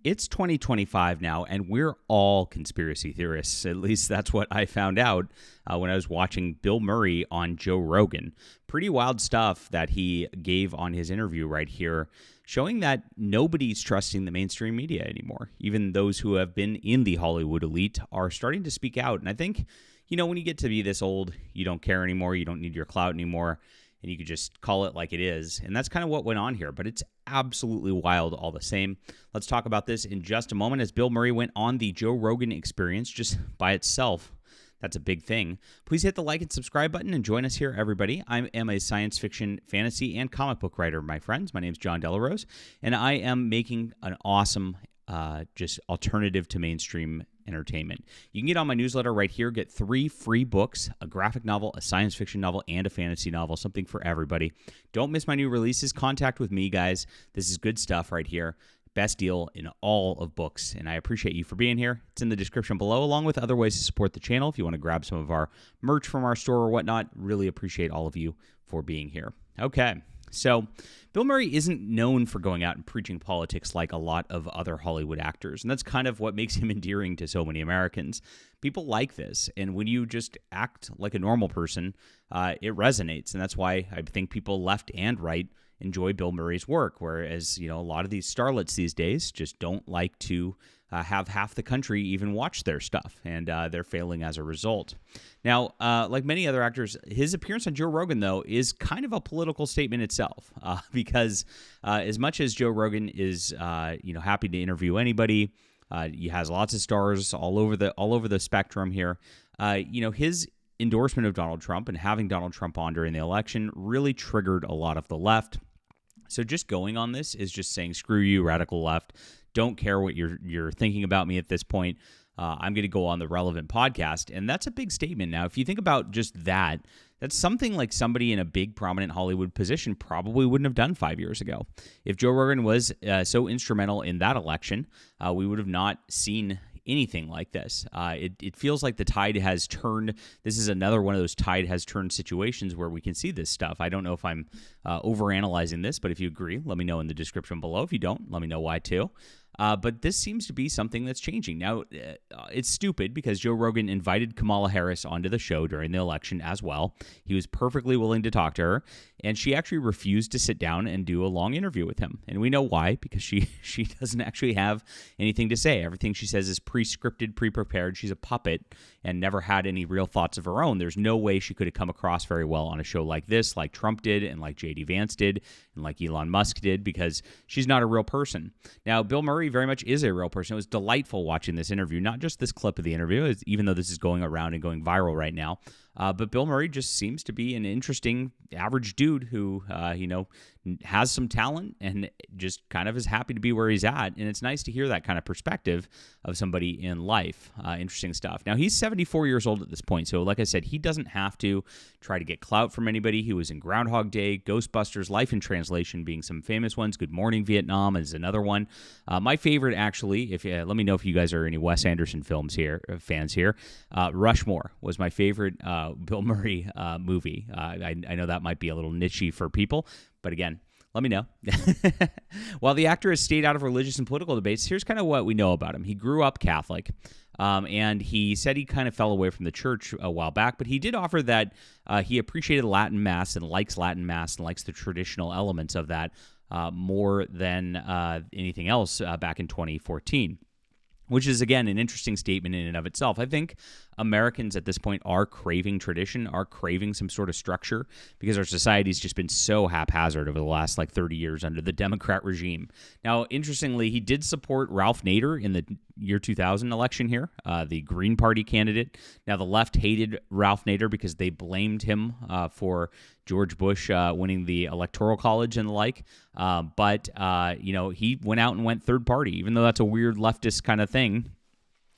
It's 2025 now, and we're all conspiracy theorists. At least that's what I found out when I was watching Bill Murray on Joe Rogan. Pretty wild stuff that he gave on his interview right here, showing that nobody's trusting the mainstream media anymore. Even those who have been in the Hollywood elite are starting to speak out. And I think, when you get to be this old, you don't care anymore, you don't need your clout anymore, and you could just call it like it is. And that's kind of what went on here, but it's absolutely wild all the same. Let's talk about this in just a moment as Bill Murray went on the Joe Rogan Experience just by itself. That's a big thing. Please hit the like and subscribe button and join us here, everybody. I am a science fiction, fantasy, and comic book writer, my friends. My name's John Belushi, and I am making an awesome just alternative to mainstream entertainment. You can get on my newsletter right here, get 3 free books, a graphic novel, a science fiction novel, and a fantasy novel, something for everybody. Don't miss my new releases. Contact with me, guys. This is good stuff right here. Best deal in all of books, and I appreciate you for being here. It's in the description below, along with other ways to support the channel. If you want to grab some of our merch from our store or whatnot, really appreciate all of you for being here. Okay. So, Bill Murray isn't known for going out and preaching politics like a lot of other Hollywood actors, and that's kind of what makes him endearing to so many Americans. People like this, and when you just act like a normal person, it resonates, and that's why I think people left and right enjoy Bill Murray's work, whereas, a lot of these starlets these days just don't like to have half the country even watch their stuff, and they're failing as a result. Now, like many other actors, his appearance on Joe Rogan, though, is kind of a political statement itself, because as much as Joe Rogan is, happy to interview anybody, he has lots of stars all over the spectrum here. His endorsement of Donald Trump and having Donald Trump on during the election really triggered a lot of the left. So just going on this is just saying, screw you, radical left. Don't care what you're thinking about me at this point. I'm going to go on the relevant podcast. And that's a big statement. Now, if you think about just that, that's something like somebody in a big, prominent Hollywood position probably wouldn't have done 5 years ago. If Joe Rogan was so instrumental in that election, we would have not seen anything like this. It feels like the tide has turned. This is another one of those tide has turned situations where we can see this stuff. I don't know if I'm overanalyzing this, but if you agree, let me know in the description below. If you don't, let me know why too. But this seems to be something that's changing. Now, it's stupid because Joe Rogan invited Kamala Harris onto the show during the election as well. He was perfectly willing to talk to her, and she actually refused to sit down and do a long interview with him. And we know why, because she doesn't actually have anything to say. Everything she says is pre-scripted, pre-prepared. She's a puppet and never had any real thoughts of her own. There's no way she could have come across very well on a show like this, like Trump did, and like J.D. Vance did, and like Elon Musk did, because she's not a real person. Now, Bill Murray very much is a real person. It was delightful watching this interview, not just this clip of the interview, even though this is going around and going viral right now. But Bill Murray just seems to be an interesting, average dude who, has some talent and just kind of is happy to be where he's at. And it's nice to hear that kind of perspective of somebody in life. Interesting stuff. Now, he's 74 years old at this point. So like I said, he doesn't have to try to get clout from anybody. He was in Groundhog Day, Ghostbusters, Life in Translation being some famous ones. Good Morning Vietnam is another one. My favorite, actually, let me know if you guys are any Wes Anderson fans here. Rushmore was my favorite Bill Murray movie. I know that might be a little niche-y for people, but again, let me know. While the actor has stayed out of religious and political debates, here's kind of what we know about him. He grew up Catholic, and he said he kind of fell away from the church a while back, but he did offer that he appreciated Latin Mass and likes the traditional elements of that more than anything else back in 2014. Which is, again, an interesting statement in and of itself. I think Americans at this point are craving tradition, are craving some sort of structure, because our society's just been so haphazard over the last 30 years under the Democrat regime. Now, interestingly, he did support Ralph Nader in the year 2000 election here, the Green Party candidate. Now, the left hated Ralph Nader because they blamed him for George Bush winning the Electoral College and the like. But he went out and went third party, even though that's a weird leftist kind of thing.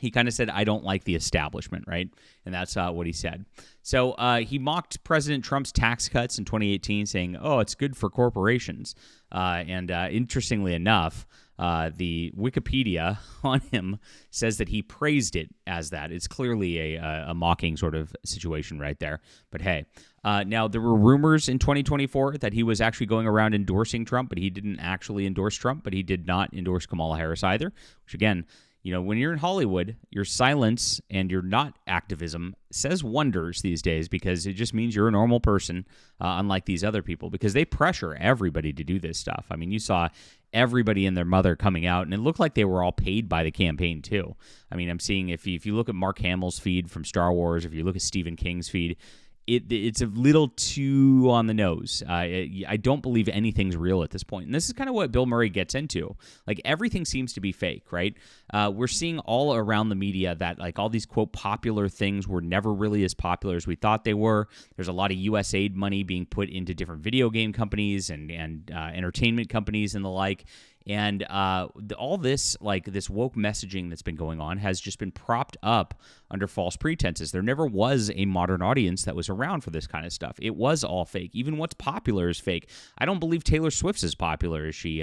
He kind of said, I don't like the establishment, right? And that's what he said. So he mocked President Trump's tax cuts in 2018, saying, oh, it's good for corporations. And interestingly enough, the Wikipedia on him says that he praised it as that. It's clearly a mocking sort of situation right there. But hey, now there were rumors in 2024 that he was actually going around endorsing Trump, but he didn't actually endorse Trump, but he did not endorse Kamala Harris either, which again, when you're in Hollywood, your silence and your not activism says wonders these days, because it just means you're a normal person, unlike these other people, because they pressure everybody to do this stuff. I mean, you saw everybody and their mother coming out, and it looked like they were all paid by the campaign too. I mean, I'm seeing if you look at Mark Hamill's feed from Star Wars, if you look at Stephen King's feed, it's a little too on the nose. I don't believe anything's real at this point. And this is kind of what Bill Murray gets into. Like, everything seems to be fake, right? We're seeing all around the media that, like, all these, quote, popular things were never really as popular as we thought they were. There's a lot of USAID money being put into different video game companies and entertainment companies and the like. And all this, like this woke messaging that's been going on, has just been propped up under false pretenses. There never was a modern audience that was around for this kind of stuff. It was all fake. Even what's popular is fake. I don't believe Taylor Swift's as popular as she,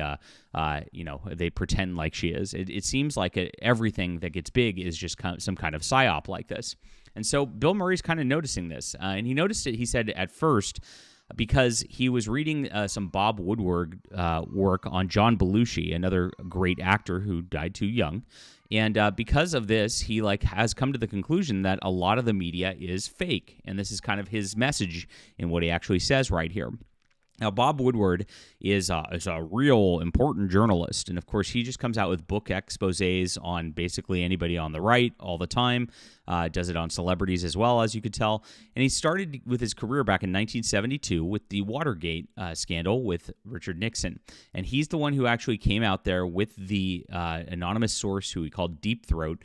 they pretend like she is. It seems like everything that gets big is just some kind of psyop like this. And so Bill Murray's kind of noticing this. And he noticed it, he said, at first, because he was reading some Bob Woodward work on John Belushi, another great actor who died too young. And because of this, he has come to the conclusion that a lot of the media is fake. And this is kind of his message in what he actually says right here. Now, Bob Woodward is a real important journalist, and of course, he just comes out with book exposés on basically anybody on the right all the time, does it on celebrities as well, as you could tell, and he started with his career back in 1972 with the Watergate scandal with Richard Nixon, and he's the one who actually came out there with the anonymous source who he called Deep Throat,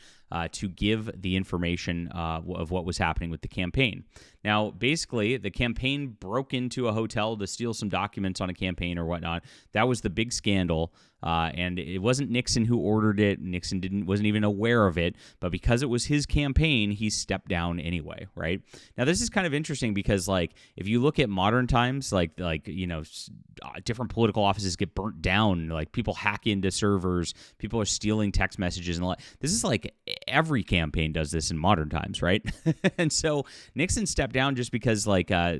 to give the information of what was happening with the campaign. Now, basically, the campaign broke into a hotel to steal some documents on a campaign or whatnot. That was the big scandal, and it wasn't Nixon who ordered it. Nixon wasn't even aware of it, but because it was his campaign, he stepped down anyway, right? Now, this is kind of interesting because, if you look at modern times, different political offices get burnt down, like people hack into servers, people are stealing text messages, and this is like every campaign does this in modern times, right? And so Nixon stepped down just because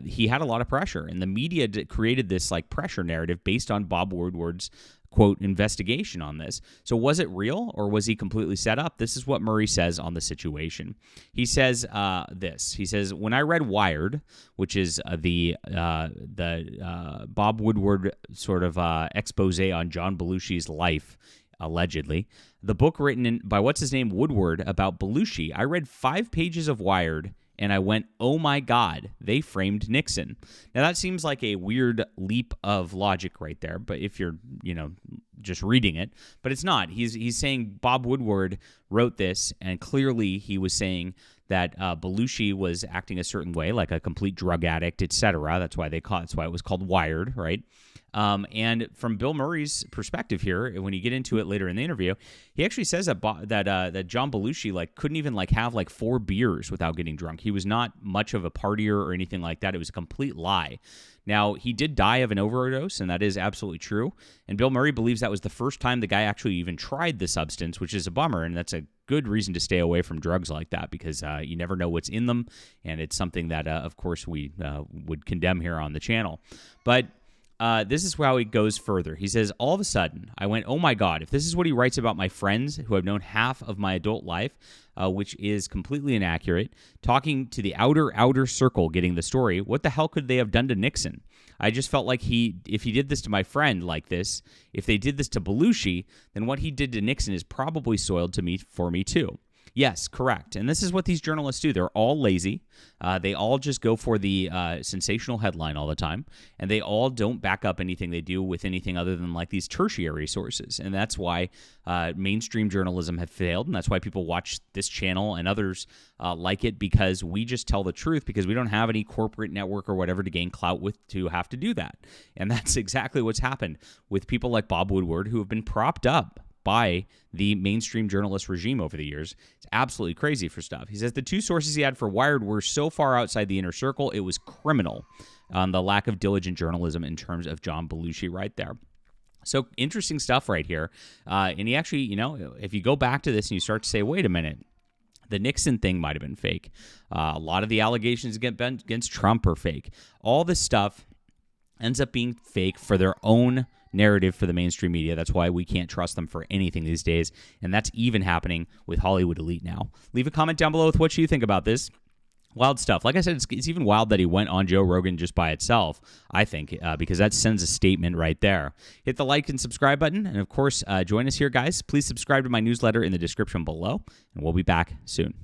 he had a lot of pressure, and the media created this pressure narrative based on Bob Woodward's quote investigation on this. So was it real, or was he completely set up? This is what Murray says on the situation. He says this. He says, when I read Wired, which is the Bob Woodward sort of expose on John Belushi's life, allegedly, the book written by what's-his-name Woodward about Belushi, I read 5 pages of Wired, and I went, oh my God, they framed Nixon. Now that seems like a weird leap of logic right there, but if you're, just reading it, but it's not. He's saying Bob Woodward wrote this, and clearly he was saying that Belushi was acting a certain way, like a complete drug addict, etc. That's why it was called Wired, right? And from Bill Murray's perspective here, when you get into it later in the interview, he actually says that John Belushi couldn't even have 4 beers without getting drunk. He was not much of a partier or anything like that. It was a complete lie. Now, he did die of an overdose, and that is absolutely true. And Bill Murray believes that was the first time the guy actually even tried the substance, which is a bummer, and that's a good reason to stay away from drugs like that, because you never know what's in them, and it's something that, of course, we would condemn here on the channel. But this is how he goes further. He says, all of a sudden, I went, oh my God, if this is what he writes about my friends who I've known half of my adult life, which is completely inaccurate, talking to the outer circle getting the story, what the hell could they have done to Nixon? I just felt like if he did this to my friend like this, if they did this to Belushi, then what he did to Nixon is probably soiled for me too. Yes, correct. And this is what these journalists do. They're all lazy. They all just go for the sensational headline all the time. And they all don't back up anything they do with anything other than these tertiary sources. And that's why mainstream journalism have failed. And that's why people watch this channel and others like it, because we just tell the truth, because we don't have any corporate network or whatever to gain clout with to have to do that. And that's exactly what's happened with people like Bob Woodward, who have been propped up by the mainstream journalist regime over the years. It's absolutely crazy for stuff. He says the 2 sources he had for Wired were so far outside the inner circle, it was criminal on the lack of diligent journalism in terms of John Belushi right there. So interesting stuff right here. And he actually, if you go back to this and you start to say, wait a minute, the Nixon thing might have been fake. A lot of the allegations against Trump are fake. All this stuff ends up being fake for their own narrative for the mainstream media. That's why we can't trust them for anything these days. And that's even happening with Hollywood elite now. Leave a comment down below with what you think about this. Wild stuff. Like I said, it's even wild that he went on Joe Rogan just by itself, I think, because that sends a statement right there. Hit the like and subscribe button. And, of course, join us here, guys. Please subscribe to my newsletter in the description below, and we'll be back soon.